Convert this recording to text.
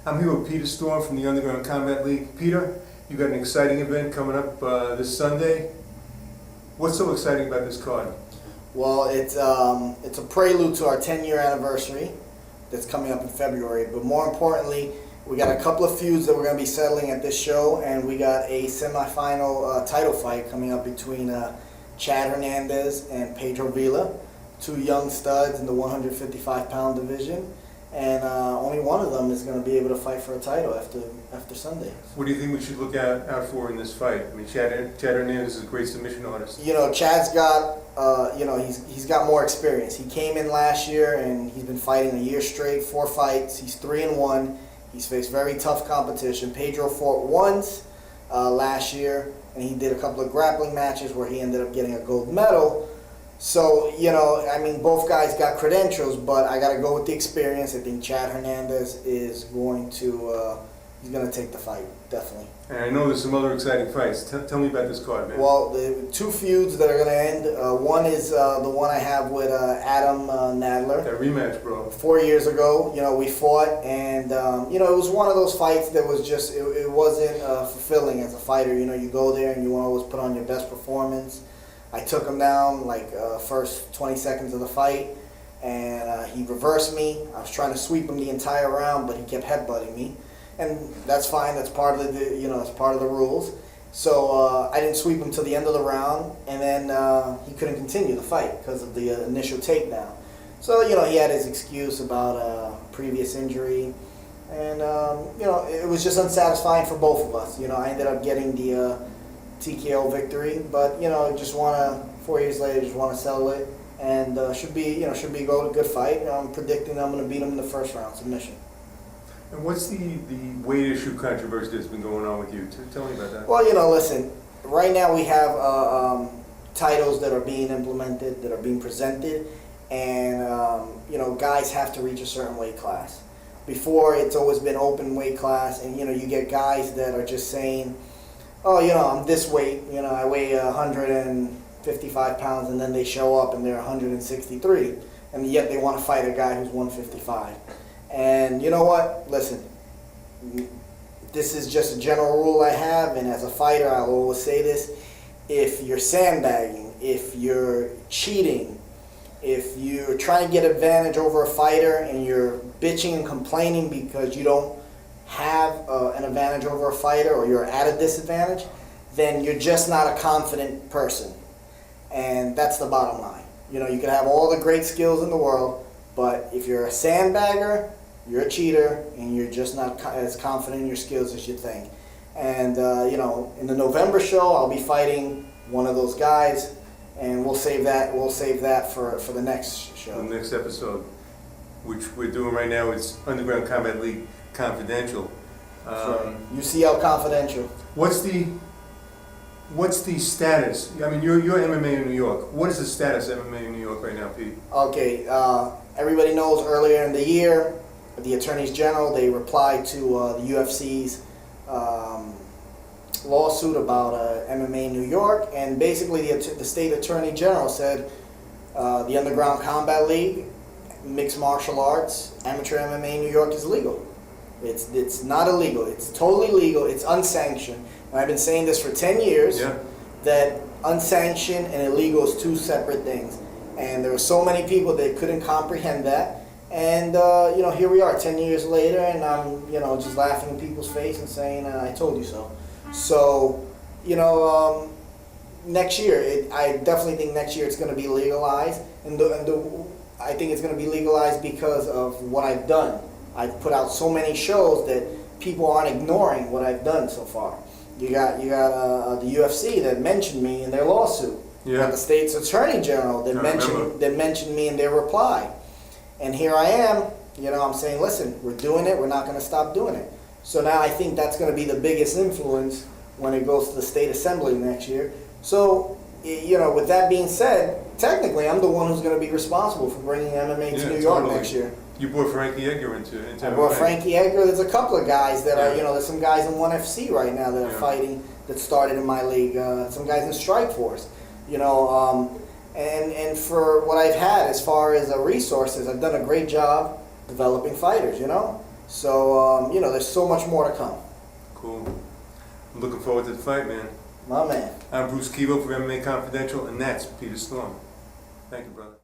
I'm here with Peter Storm from the Underground Combat League. Peter, you got an exciting event coming up this Sunday. What's so exciting about this card? Well, it's a prelude to our 10-year anniversary that's coming up in February. But more importantly, we got a couple of feuds that we're going to be settling at this show, and we got a semifinal title fight coming up between Chad Hernandez and Pedro Vila, two young studs in the 155-pound division. And only one of them is going to be able to fight for a title after Sunday. What do you think we should look out for in this fight? I mean, Chad Hernandez is a great submission artist. You know, Chad's got, he's got more experience. He came in last year and he's been fighting a year straight, 4 fights. He's 3-1. He's faced very tough competition. Pedro fought once last year, and he did a couple of grappling matches where he ended up getting a gold medal. So, you know, I mean, both guys got credentials, but I got to go with the experience. I think Chad Hernandez is going to, he's going to take the fight, definitely. And I know there's some other exciting fights. Tell me about this card, man. Well, the two feuds that are going to end, one is the one I have with Adam Nadler. That rematch, bro. 4 years ago, you know, we fought, and, you know, it was one of those fights that was just, it wasn't fulfilling as a fighter. You know, you go there and you want to always put on your best performance. I took him down like first 20 seconds of the fight, and he reversed me. I was trying to sweep him the entire round, but he kept headbutting me, and that's fine. That's part of the that's part of the rules. So I didn't sweep him till the end of the round, and then he couldn't continue the fight because of the initial takedown. So you know, he had his excuse about previous injury, and you know, it was just unsatisfying for both of us. You know, I ended up getting the TKO victory, but you know, just want to 4 years later, just want to settle it, and should be a good fight. I'm predicting I'm going to beat him in the first round submission. And what's the weight issue controversy that's been going on with you? Tell me about that. Well, you know, listen, right now we have titles that are being implemented, that are being presented, and you know, guys have to reach a certain weight class. Before, it's always been open weight class, and you know, you get guys that are just saying, oh, you know, I'm this weight, you know, I weigh 155 pounds, and then they show up and they're 163, and yet they want to fight a guy who's 155. And you know what? Listen, this is just a general rule I have, and as a fighter, I'll always say this. If you're sandbagging, if you're cheating, if you're trying to get advantage over a fighter and you're bitching and complaining because you don't have an advantage over a fighter, or you're at a disadvantage, then you're just not a confident person. And that's the bottom line. You know, you can have all the great skills in the world, but if you're a sandbagger, you're a cheater, and you're just not as confident in your skills as you think. And you know, in the November show, I'll be fighting one of those guys, and we'll save that for the next show. The next episode, which we're doing right now, is Underground Combat League Confidential. Right. UCL Confidential. What's the status? I mean, you're MMA in New York. What is the status of MMA in New York right now, Pete? Okay, everybody knows earlier in the year, the Attorneys General, they replied to the UFC's lawsuit about MMA in New York, and basically the state Attorney General said the Underground Combat League, mixed martial arts, amateur MMA in New York is legal. It's not illegal. It's totally legal. It's unsanctioned. And I've been saying this for 10 years, that unsanctioned and illegal is two separate things. And there were so many people that couldn't comprehend that. And you know, here we are 10 years later, and I'm, you know, just laughing in people's face and saying, I told you so. So, you know, next year, I definitely think next year it's going to be legalized. And I think it's going to be legalized because of what I've done. I've put out so many shows that people aren't ignoring what I've done so far. You got the UFC that mentioned me in their lawsuit. You got the state's Attorney General that mentioned me in their reply. And here I am, you know, I'm saying, listen, we're doing it, we're not going to stop doing it. So now I think that's going to be the biggest influence when it goes to the state assembly next year. So, you know, with that being said, technically I'm the one who's going to be responsible for bringing MMA to New York next year. You brought Frankie Edgar into I brought Frankie Edgar. There's a couple of guys that are, you know, there's some guys in 1FC right now that are fighting that started in my league. Some guys in Strikeforce, you know, and for what I've had as far as resources, I've done a great job developing fighters, you know. So, there's so much more to come. Cool. I'm looking forward to the fight, man. My man. I'm Bruce KiVo for MMA Confidential, and that's Peter Storm. Thank you, brother.